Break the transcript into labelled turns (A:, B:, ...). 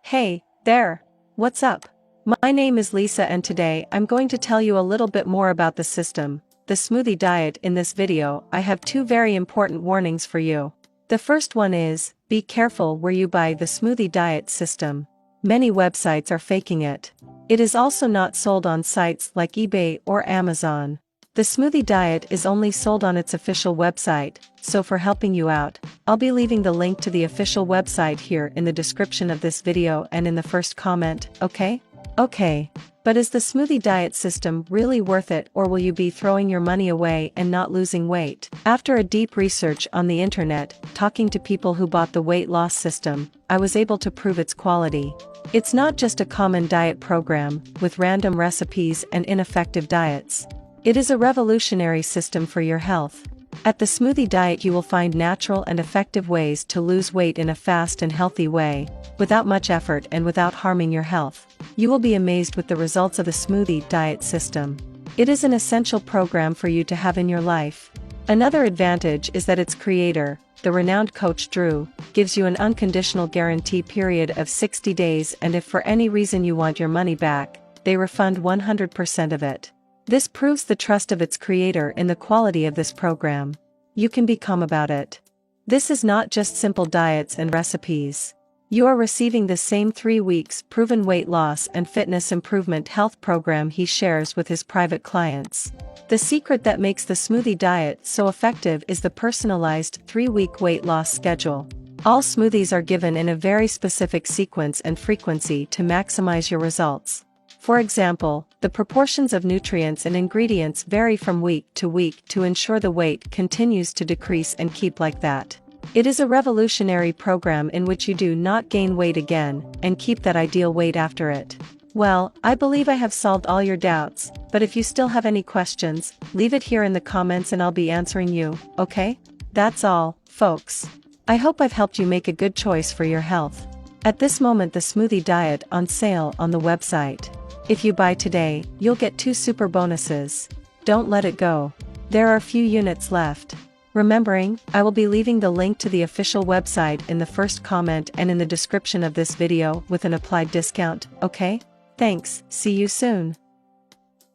A: Hey, there! What's up? My name is Lisa and today I'm going to tell you a little bit more about the system, the smoothie diet. In this video, I have two very important warnings for you. The first one is, be careful where you buy the smoothie diet system. Many websites are faking it. It is also not sold on sites like eBay or Amazon. The smoothie diet is only sold on its official website, so for helping you out, I'll be leaving the link to the official website here in the description of this video and in the first comment, okay? Okay. But is the smoothie diet system really worth it, or will you be throwing your money away and not losing weight? After a deep research on the internet, talking to people who bought the weight loss system, I was able to prove its quality. It's not just a common diet program, with random recipes and ineffective diets. It is a revolutionary system for your health. At the Smoothie Diet you will find natural and effective ways to lose weight in a fast and healthy way, without much effort and without harming your health. You will be amazed with the results of the Smoothie Diet system. It is an essential program for you to have in your life. Another advantage is that its creator, the renowned coach Drew, gives you an unconditional guarantee period of 60 days, and if for any reason you want your money back, they refund 100% of it. This proves the trust of its creator in the quality of this program. You can be calm about it. This is not just simple diets and recipes. You are receiving the same 3 weeks proven weight loss and fitness improvement health program he shares with his private clients. The secret that makes the smoothie diet so effective is the personalized 3-week weight loss schedule. All smoothies are given in a very specific sequence and frequency to maximize your results. For example, the proportions of nutrients and ingredients vary from week to ensure the weight continues to decrease and keep like that. It is a revolutionary program in which you do not gain weight again, and keep that ideal weight after it. Well, I believe I have solved all your doubts, but if you still have any questions, leave it here in the comments and I'll be answering you, okay? That's all, folks. I hope I've helped you make a good choice for your health. At this moment the smoothie diet on sale on the website. If you buy today, you'll get 2 super bonuses. Don't let it go. There are few units left. Remembering, I will be leaving the link to the official website in the first comment and in the description of this video with an applied discount, okay? Thanks, see you soon.